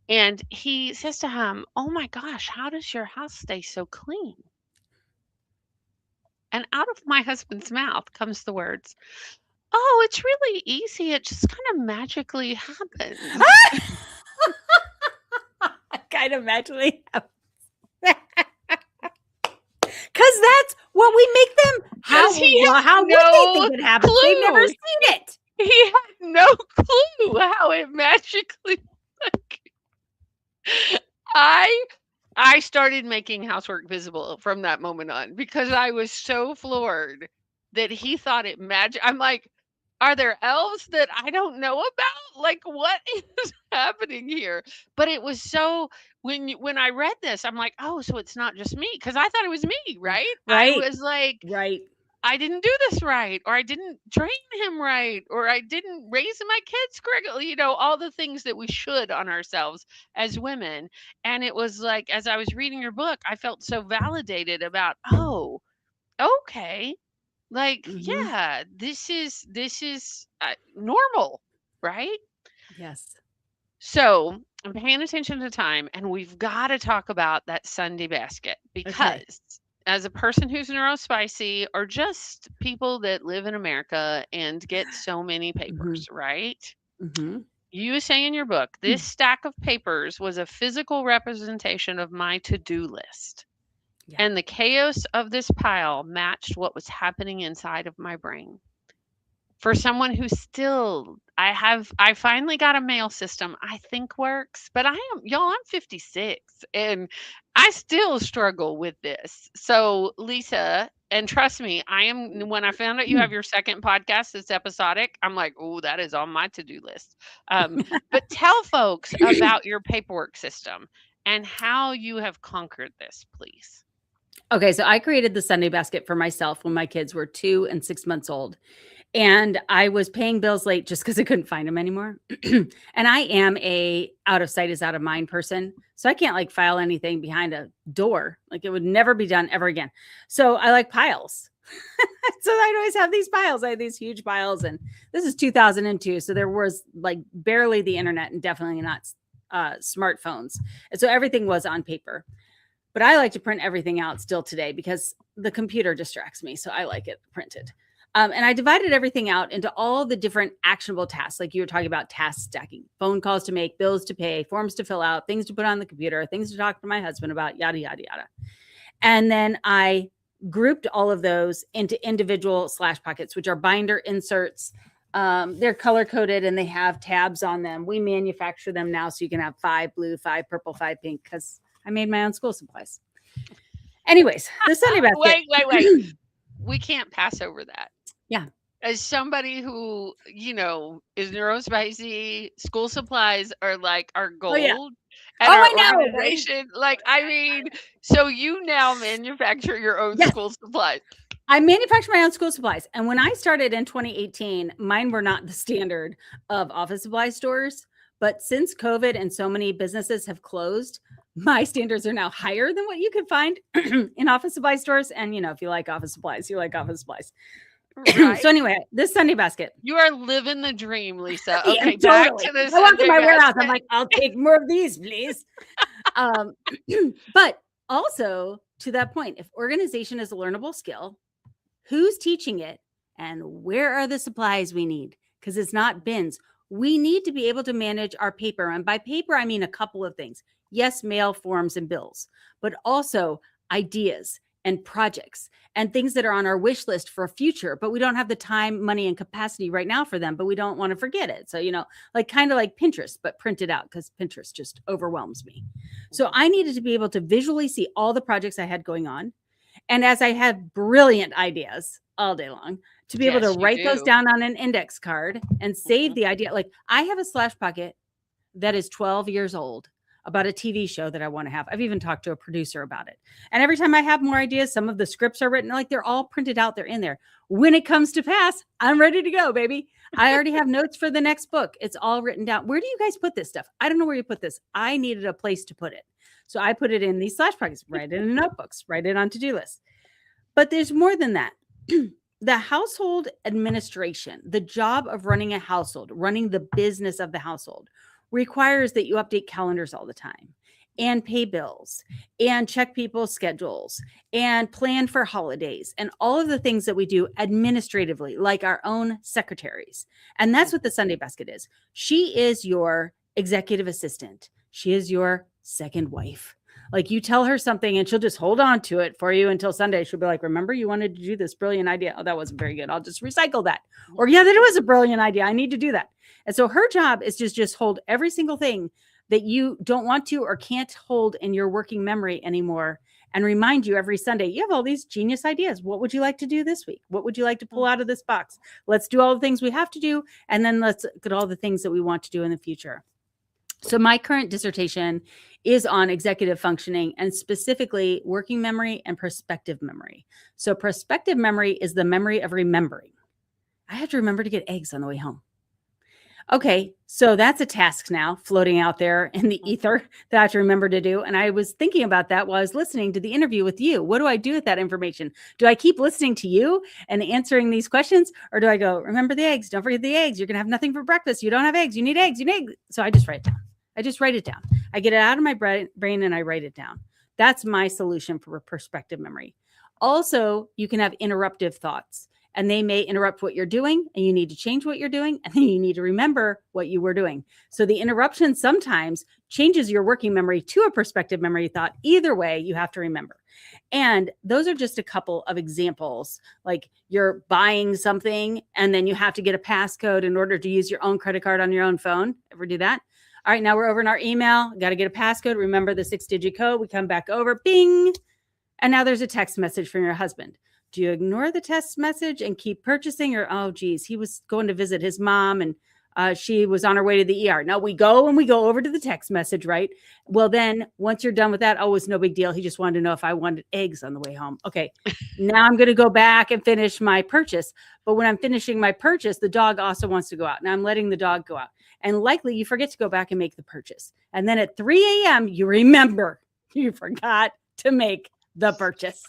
and he says to him, "Oh my gosh, how does your house stay so clean?" And out of my husband's mouth comes the words, "Oh, it's really easy. It just kind of magically happens." Kind of magically happens. Because that's what we make them. Because he had How would they no think it happens? They've never clue. seen it. He had no clue how it magically like I I started making housework visible from that moment on because I was so floored that he thought it magic. I'm like, are there elves that I don't know about? Like, what is happening here? But it was so when I read this, I'm like, oh, so it's not just me because I thought it was me, right? I Right. was like, Right. I didn't do this right, or I didn't train him right, or I didn't raise my kids correctly, all the things that we should on ourselves as women. And it was like, as I was reading your book, I felt so validated about, oh, okay. Like, Hmm. yeah, this is normal, right? Yes. So I'm paying attention to time, and we've got to talk about that Sunday basket Okay. because, as a person who's neurospicy, or just people that live in America and get so many Hmm. papers, right? Hmm. You say in your book, this stack of papers was a physical representation of my to do list. Yeah. And the chaos of this pile matched what was happening inside of my brain. For someone who still I finally got a mail system I think works, but I'm 56, and I still struggle with this. So, Lisa, and trust me, when I found out you have your second podcast that's episodic, I'm like, "Oh, that is on my to-do list." But tell folks about your paperwork system and how you have conquered this, please. Okay, so I created the Sunday basket for myself when my kids were 2 and 6 months old. And I was paying bills late just because I couldn't find them anymore. And I am a out of sight is out of mind person. So I can't like file anything behind a door. Like it would never be done ever again. So I like piles. So I'd always have these piles. I had these huge piles. And this is 2002. So there was like barely the internet and definitely not smartphones. And so everything was on paper. But I like to print everything out still today because the computer distracts me. So I like it printed. And I divided everything out into all the different actionable tasks, like you were talking about task stacking, phone calls to make, bills to pay, forms to fill out, things to put on the computer, things to talk to my husband about, yada, yada, yada. And then I grouped all of those into individual slash pockets, which are binder inserts. They're color coded and they have tabs on them. We manufacture them now so you can have 5 blue, 5 purple, 5 pink because I made my own school supplies. Anyways, the Sunday basket. Wait. We can't pass over that. Yeah. As somebody who, is neurospicy, school supplies are like our Oh, yeah. gold at Oh, our I know, right? organization. Like, I mean, so you now manufacture your own Yes. school supplies. I manufacture my own school supplies. And when I started in 2018, mine were not the standard of office supply stores. But since COVID and so many businesses have closed, my standards are now higher than what you could find in office supply stores. And, if you like office supplies, you like office supplies. Right. So anyway, this Sunday basket. You are living the dream, Lisa. Yeah, Okay, back totally. to the I walk in Sunday my warehouse. I'm basket. like, I'll take more of these, please. But also to that point, if organization is a learnable skill, who's teaching it and where are the supplies we need? Because it's not bins. We need to be able to manage our paper. And by paper, I mean a couple of things. Yes, mail, forms, and bills, but also ideas and projects and things that are on our wish list for a future, but we don't have the time, money, and capacity right now for them, but we don't want to forget it. So, like kind of like Pinterest, but printed out because Pinterest just overwhelms me. So I needed to be able to visually see all the projects I had going on. And as I have brilliant ideas all day long, to be able Yes, to you write those do. down on an index card and save the idea. Like I have a slash pocket that is 12 years old about a TV show that I want to have. I've even talked to a producer about it. And every time I have more ideas, some of the scripts are written, like they're all printed out, they're in there. When it comes to pass, I'm ready to go, baby. I already have notes for the next book. It's all written down. Where do you guys put this stuff? I don't know where you put this. I needed a place to put it. So I put it in these slash pockets, write it in notebooks, write it on to-do lists. But there's more than that. The household administration, the job of running a household, running the business of the household, requires that you update calendars all the time and pay bills and check people's schedules and plan for holidays and all of the things that we do administratively, like our own secretaries. And that's what the Sunday basket is. She is your executive assistant. She is your second wife. Like, you tell her something and she'll just hold on to it for you until Sunday. She'll be like, remember, you wanted to do this brilliant idea. Oh, that wasn't very good. I'll just recycle that. Or, yeah, that was a brilliant idea. I need to do that. And so her job is just hold every single thing that you don't want to or can't hold in your working memory anymore and remind you every Sunday, you have all these genius ideas. What would you like to do this week? What would you like to pull out of this box? Let's do all the things we have to do. And then let's get all the things that we want to do in the future. So my current dissertation is on executive functioning and specifically working memory and prospective memory. So prospective memory is the memory of remembering. I have to remember to get eggs on the way home. Okay, so that's a task now floating out there in the ether that I have to remember to do. And I was thinking about that while I was listening to the interview with you. What do I do with that information? Do I keep listening to you and answering these questions? Or do I go, remember the eggs, don't forget the eggs. You're going to have nothing for breakfast. You don't have eggs. You need eggs. You need eggs. So I just write it down. I just write it down. I get it out of my brain and I write it down. That's my solution for perspective memory. Also, you can have interruptive thoughts and they may interrupt what you're doing and you need to change what you're doing. And then you need to remember what you were doing. So the interruption sometimes changes your working memory to a perspective memory thought. Either way, you have to remember. And those are just a couple of examples. Like, you're buying something and then you have to get a passcode in order to use your own credit card on your own phone. Ever do that? All right, now we're over in our email. Got to get a passcode. Remember the 6-digit code. We come back over, bing. And now there's a text message from your husband. Do you ignore the text message and keep purchasing? Or, oh, geez, he was going to visit his mom and she was on her way to the ER. Now we go over to the text message, right? Well, then once you're done with that, oh, it's no big deal. He just wanted to know if I wanted eggs on the way home. Okay, now I'm going to go back and finish my purchase. But when I'm finishing my purchase, the dog also wants to go out. Now I'm letting the dog go out. And likely you forget to go back and make the purchase. And then at 3 a.m., you remember you forgot to make the purchase.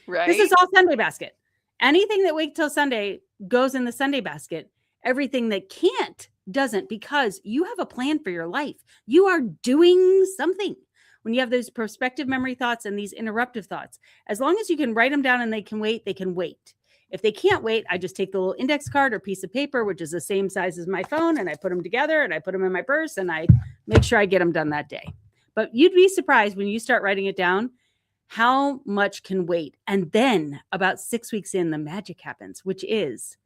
Right. This is all Sunday basket. Anything that waits till Sunday goes in the Sunday basket. Everything that can't doesn't, because you have a plan for your life. You are doing something. When you have those prospective memory thoughts and these interruptive thoughts, as long as you can write them down and they can wait, they can wait. If they can't wait, I just take the little index card or piece of paper, which is the same size as my phone, and I put them together and I put them in my purse and I make sure I get them done that day. But you'd be surprised when you start writing it down how much can wait. And then about 6 weeks in, the magic happens, which is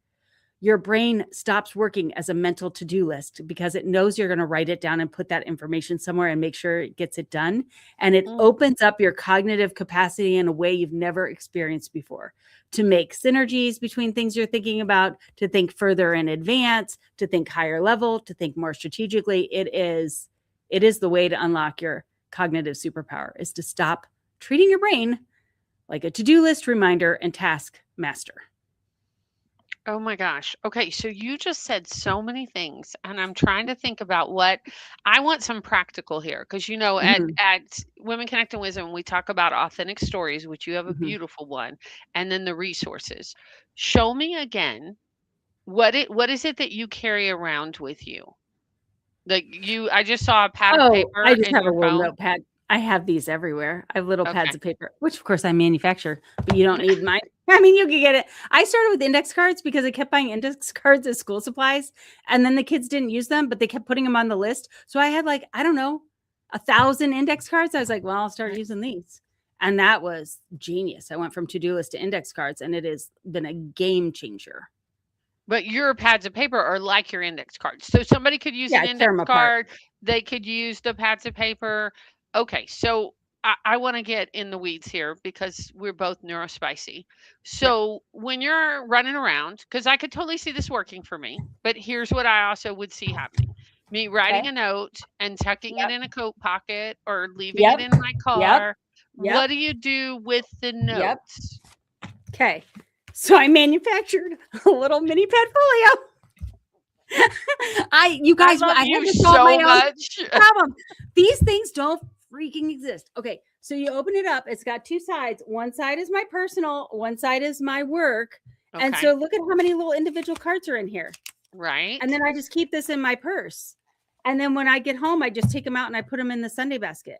your brain stops working as a mental to-do list because it knows you're going to write it down and put that information somewhere and make sure it gets it done. And it opens up your cognitive capacity in a way you've never experienced before, to make synergies between things you're thinking about, to think further in advance, to think higher level, to think more strategically. It is the way to unlock your cognitive superpower, is to stop treating your brain like a to-do list reminder and task master. Oh my gosh. Okay, so you just said so many things, and I'm trying to think about what I want some practical here, because at Women Connect and Wisdom, we talk about authentic stories, which you have a beautiful one, and then the resources. Show me again what is it that you carry around with you? Like, I just saw a pad of paper I just in have a your little phone. notepad. I have these everywhere. I have little pads Okay. of paper, which of course I manufacture, but you don't need mine. I mean, you can get it. I started with index cards because I kept buying index cards as school supplies, and then the kids didn't use them, but they kept putting them on the list. So I had, like, I don't know, 1,000 index cards. I was like, well, I'll start using these. And that was genius. I went from to-do list to index cards, and it has been a game changer. But your pads of paper are like your index cards. So somebody could use an I tear index 'em apart. card. They could use the pads of paper. Okay, so I want to get in the weeds here because we're both neurospicy. Yep. So when you're running around, because I could totally see this working for me, but here's what I also would see happening. Me Okay. writing a note and tucking it Yep. in a coat pocket or leaving it Yep. in my Yep. car. Yep. What do you do with the Yep. notes? Okay. So I manufactured a little mini portfolio. You I guys, love I had you to solve my so own much. problem. These things don't freaking exist. Okay. So you open it up. It's got two sides. One side is my personal, one side is my work. And Okay. so look at how many little individual cards are in here. And Right. then I just keep this in my purse. And then when I get home, I just take them out and I put them in the Sunday basket.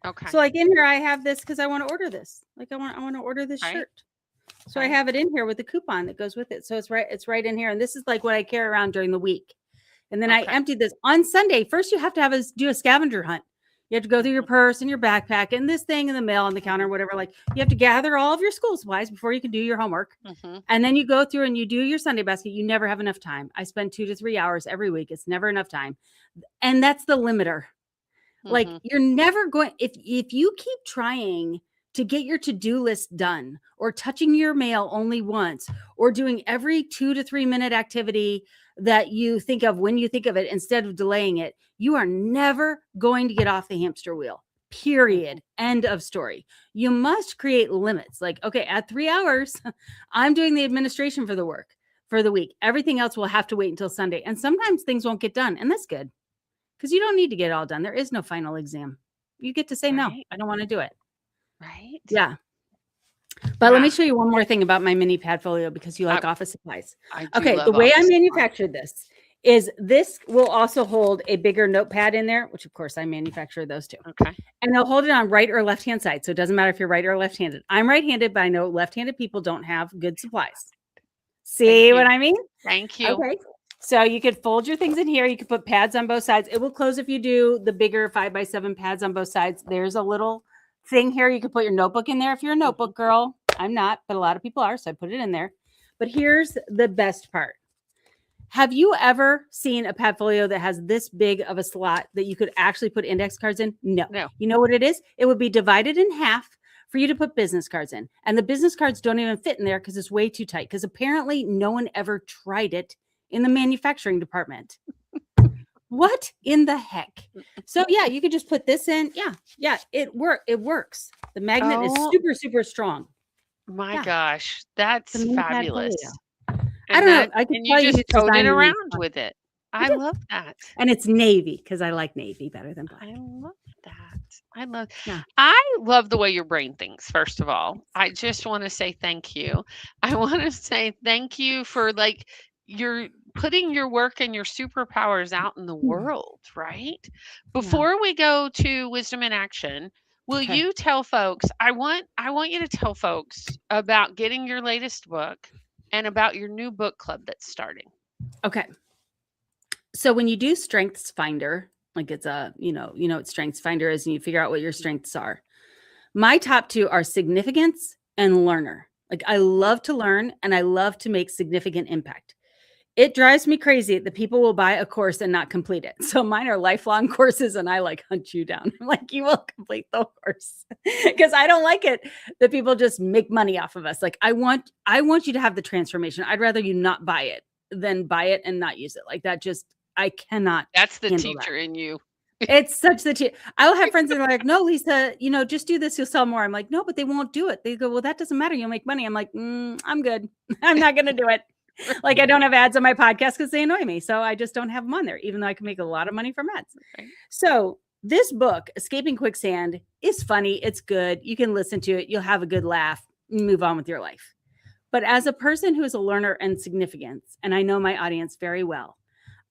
So Okay. like in here, I have this because I want to order this. Like I want to order this Right. shirt. So I Right. have it in here with the coupon that goes with it. So it's right in here. And this is like what I carry around during the week. And then I Okay. emptied this on Sunday. First, you have to do a scavenger hunt. You have to go through your Mhm. purse and your backpack and this thing in the mail on the counter, Mhm. whatever. Like you have to gather all of your school supplies before you can do your homework. Mhm. And then you go through and you do your Sunday basket. You never have enough time. I spend 2 to 3 hours every week. It's never enough time. And that's the limiter. Like Mhm. you're never going if you keep trying to get your to-do list done or touching your mail only once or doing every 2 to 3 minute activity that you think of when you think of it instead of delaying it, you are never going to get off the hamster wheel. Mhm. Period. End of story. You must create limits. Like, okay, at 3 hours, I'm doing the administration for the work for the week. Everything else will have to wait until Sunday. And sometimes things won't get done, and that's good because you don't need to get it all done. There is no final exam. You get to say, no, Right. I don't want to do it. Right. Yeah. But let me Yeah. show you one more thing about my mini padfolio because you I like office supplies. I do Okay. The love way I office supplies. manufactured this will also hold a bigger notepad in there, which of course I manufacture those too. Okay. And they'll hold it on right or left hand side. So it doesn't matter if you're right or left handed. I'm right handed, but I know left handed people don't have good supplies. Thank See what you. I mean? Thank you. Okay. So you could fold your things in here. You could put pads on both sides. It will close if you do the bigger 5x7 pads on both sides. There's a little thing here. You could put your notebook in there if you're a Mhm. notebook girl. I'm not, but a lot of people are. So I put it in there. But here's the best part. Have you ever seen a padfolio that has this big of a slot that you could actually put index cards in? No. No. You know what it is? It would be divided in half for you to put business cards in. And the business cards don't even fit in there because it's way too tight. Because apparently no one ever tried it in the manufacturing department. What in the heck? So yeah, you could just put this in. Yeah, it works. The magnet is Oh super, super strong. my Yeah, gosh, the that's mini fabulous. padfolio. I don't know. I could And you tell you who just tote it designed these. around with it. I I do. love that. And it's navy because I like navy better than black. I love that. I love Yeah. I love the way your brain thinks, first of all. I just want to say thank you. I want to say thank you for like you're putting your work and your superpowers out in the Hmm. world, right? Yeah. Before we go to wisdom in action, will Okay. you tell folks, I want you to tell folks about getting your latest book and about your new book club that's starting. Okay. So when you do Strengths Finder, like it's a, what Strengths Finder is, and you figure out what your strengths are. My top two are significance and learner. Like I love to learn and I love to make significant impact. It drives me crazy that people will buy a course and not complete it. So mine are lifelong courses and I like hunt you down. I'm like, you will complete the course because I don't like it that people just make money off of us. Like I want you to have the transformation. I'd rather you not buy it than buy it and not use it. Like that just, I cannot That's the handle that. teacher in you. It's such the I'll have friends that are like, no, Lisa, just do this, you'll sell more. I'm like, no, but they won't do it. They go, well, that doesn't matter. You'll make money. I'm like, I'm good. I'm not going to do it. Like I don't have ads on my podcast because they annoy me. So I just don't have them on there, even though I can make a lot of money from ads. Right? So this book, Escaping Quicksand, is funny. It's good. You can listen to it. You'll have a good laugh, move on with your life. But as a person who is a learner and significance, and I know my audience very well,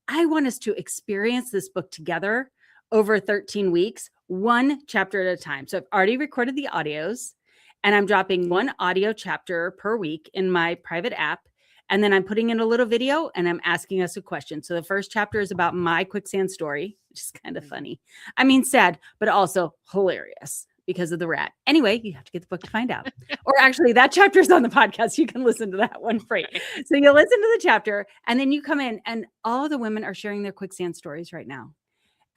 I want us to experience this book together over 13 weeks, one chapter at a time. So I've already recorded the audios and I'm dropping one audio chapter per week in my private app. And then I'm putting in a little video and I'm asking us a question. So the first chapter is about my quicksand story, which is kind of funny. I mean, sad, but also hilarious because of the rat. Anyway, you have to get the book to find out. Or actually, that chapter is on the podcast. You can listen to that one free. So you listen to the chapter and then you come in and all the women are sharing their quicksand stories right now.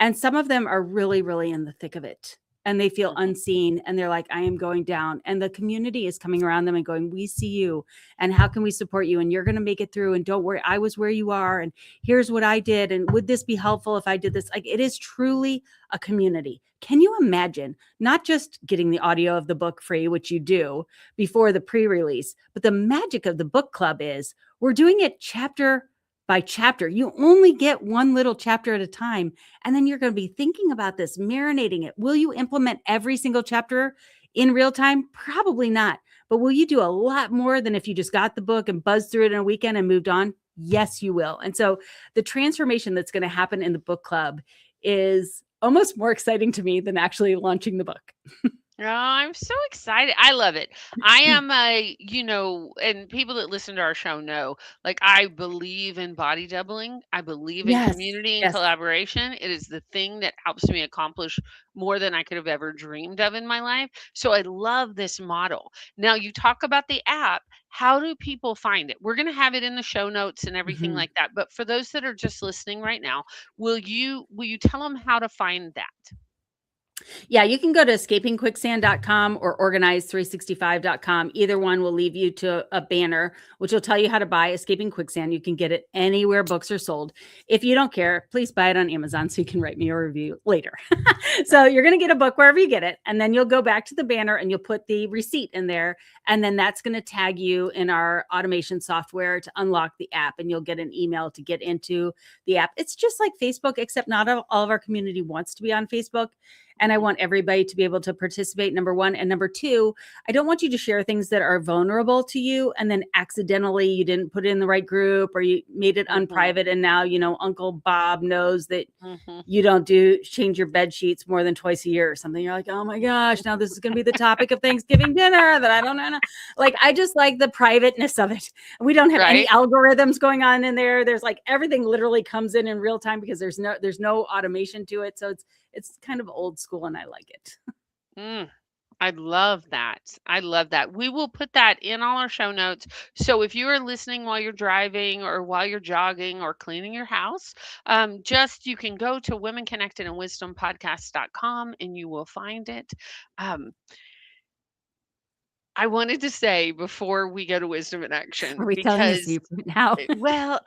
And some of them are really, really in the thick of it. and they feel Mhm. unseen, and they're like, I am going down, and the community is coming around them and going, we see you, and how can we support you, and you're going to make it through, and don't worry, I was where you are, and here's what I did, and would this be helpful if I did this? Like, it is truly a community. Can you imagine not just getting the audio of the book free, which you do before the pre-release, but the magic of the book club is we're doing it chapter by chapter. You only get one little chapter at a time, and then you're going to be thinking about this, marinating it. Will you implement every single chapter in real time? Probably not. But will you do a lot more than if you just got the book and buzzed through it in a weekend and moved on? Yes, you will. And so the transformation that's going to happen in the book club is almost more exciting to me than actually launching the book. Oh, I'm so excited. I love it. I am and people that listen to our show know, like, I believe in body doubling. I believe in Yes. community and Yes. collaboration. It is the thing that helps me accomplish more than I could have ever dreamed of in my life. So I love this model. Now, you talk about the app. How do people find it? We're going to have it in the show notes and everything Mhm. like that. But for those that are just listening right now, will you tell them how to find that? Yeah, you can go to escapingquicksand.com or organize365.com. Either one will leave you to a banner, which will tell you how to buy Escaping Quicksand. You can get it anywhere books are sold. If you don't care, please buy it on Amazon so you can write me a review later. So you're going to get a book wherever you get it. And then you'll go back to the banner and you'll put the receipt in there. And then that's going to tag you in our automation software to unlock the app. And you'll get an email to get into the app. It's just like Facebook, except not all of our community wants to be on Facebook. And I Mhm. want everybody to be able to participate, number one. And number two, I don't want you to share things that are vulnerable to you and then accidentally you didn't put it in the right group or you made it Mhm. unprivate. And now, Uncle Bob knows that Mhm. you don't change your bed sheets more than twice a year or something. You're like, oh my gosh, now this is going to be the topic of Thanksgiving dinner that I don't know. Like, I just like the privateness of it. We don't have any Right? algorithms going on in there. There's like everything literally comes in real time because there's no automation to it. So it's kind of old school and I like it. Mm, I love that. I love that. We will put that in all our show notes. So if you are listening while you're driving or while you're jogging or cleaning your house, just you can go to womenconnectedandwisdompodcast.com and you will find it. Um, I wanted to say before we go to wisdom in action, Are we telling the because secret now? well,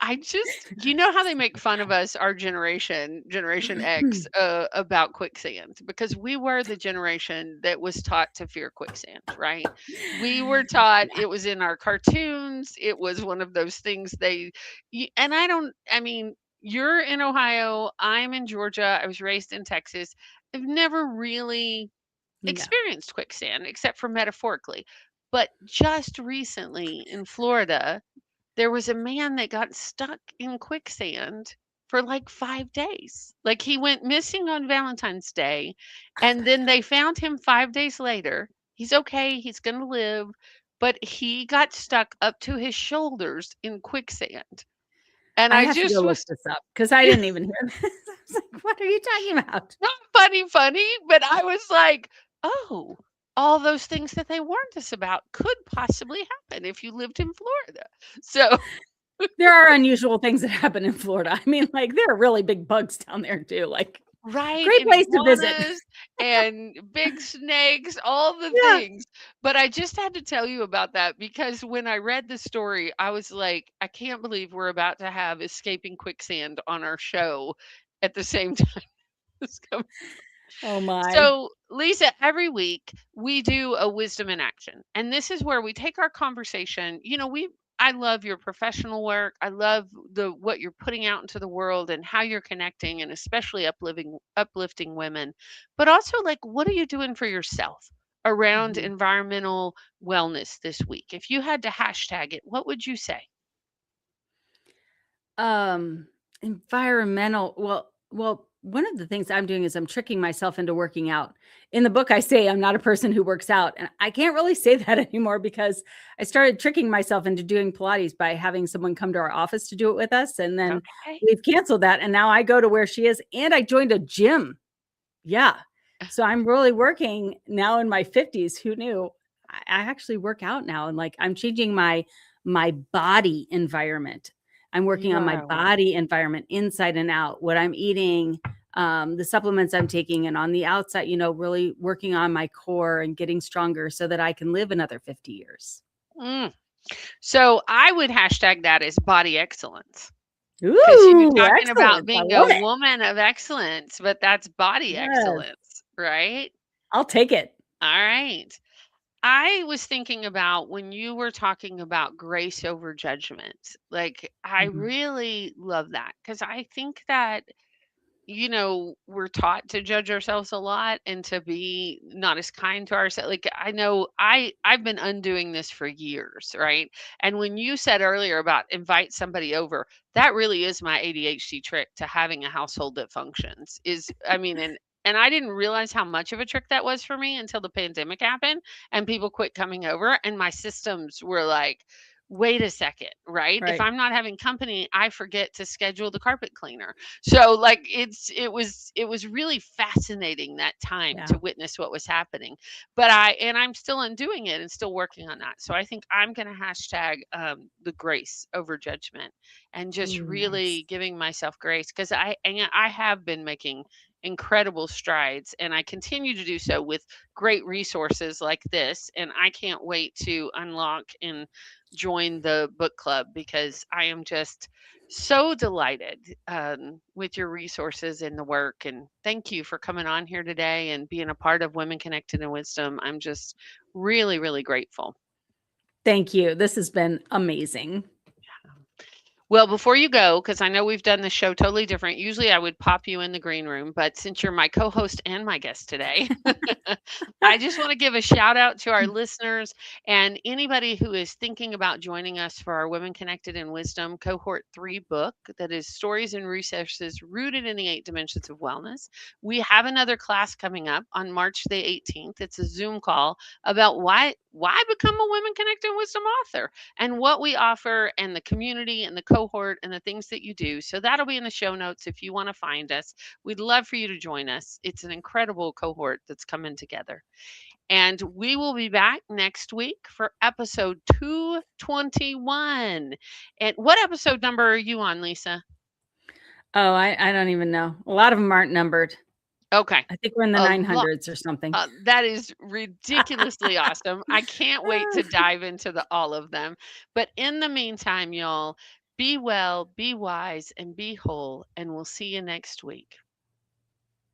you know how they make fun of us, our generation, Generation X, about quicksand, because we were the generation that was taught to fear quicksand, right? We were taught, Yeah. it was in our cartoons. It was one of those things and I mean, you're in Ohio, I'm in Georgia, I was raised in Texas. I've never really Yeah. experienced quicksand except for metaphorically. But just recently in Florida, there was a man that got stuck in quicksand for like 5 days. Like, he went missing on Valentine's Day, and then they found him 5 days later. He's okay, he's gonna live, but he got stuck up to his shoulders in quicksand. And I I have to go just look was this up because I didn't even hear this. I was like, what are you talking about? not funny, but I was like, "Oh, all those things that they warned us about could possibly happen if you lived in Florida." So There are unusual things that happen in Florida. I mean, like there are really big bugs down there too. Like, right, great and place to visit. iguanas and big snakes, all the Yeah. things. But I just had to tell you about that because when I read the story, I was like, I can't believe we're about to have Escaping Quicksand on our show at the same time. This comes. Oh my. So, Lisa, every week we do a wisdom in action. And this is where we take our conversation. I love your professional work. I love the what you're putting out into the world and how you're connecting and especially uplifting women. But also, like, what are you doing for yourself around Mhm. environmental wellness this week? If you had to hashtag it, what would you say? Environmental. Well, one of the things I'm doing is I'm tricking myself into working out. In the book, I say I'm not a person who works out, and I can't really say that anymore because I started tricking myself into doing Pilates by having someone come to our office to do it with us, and then Okay. we've canceled that, and now I go to where she is, and I joined a gym. Yeah. So I'm really working now in my 50s. Who knew? I actually work out now and like I'm changing my body environment. I'm working on my Wow. body environment inside and out, what I'm eating, the supplements I'm taking, and on the outside, really working on my core and getting stronger so that I can live another 50 years. Mm. So I would hashtag that as body excellence. Because you're Ooh, talking about excellent. I being a love it. woman of excellence, but that's body Yes. excellence, right? I'll take it. All right. I was thinking about when you were talking about grace over judgment. Like, I Mhm. really love that because I think that we're taught to judge ourselves a lot and to be not as kind to ourselves. Like I know I've been undoing this for years, right? And when you said earlier about invite somebody over, that really is my ADHD trick to having a household that functions. Is I mean and I didn't realize how much of a trick that was for me until the pandemic happened and people quit coming over and my systems were like, wait a second, right? If Right. I'm not having company, I forget to schedule the carpet cleaner. So like it was really fascinating that time Yeah. to witness what was happening. But I'm still undoing it and still working on that. So I think I'm going to hashtag the grace over judgment and just Ooh, nice. really giving myself grace because I have been making incredible strides and I continue to do so with great resources like this and I can't wait to unlock and join the book club because I am just so delighted with your resources and the work. And thank you for coming on here today and being a part of Women Connected in Wisdom. I'm just really, really grateful. Thank you. This has been amazing. Well, before you go, because I know we've done the show totally different, usually I would pop you in the green room, but since you're my co host and my guest today, I just want to give a shout out to our listeners and anybody who is thinking about joining us for our Women Connected in Wisdom Cohort 3 book that is Stories and Resources Rooted in the Eight Dimensions of Wellness. We have another class coming up on March the 18th. It's a Zoom call about why become a Women Connected in Wisdom author and what we offer and the community and the cohort and the things that you do. So that'll be in the show notes if you want to find us. We'd love for you to join us. It's an incredible cohort that's coming together. And we will be back next week for episode 221. And what episode number are you on, Lisa? Oh, I don't even know. A lot of them aren't numbered. Okay. I think we're in the A lot. 900s or something. That is ridiculously awesome. I can't wait to dive into all of them. But in the meantime, y'all, be well, be wise, and be whole. And we'll see you next week.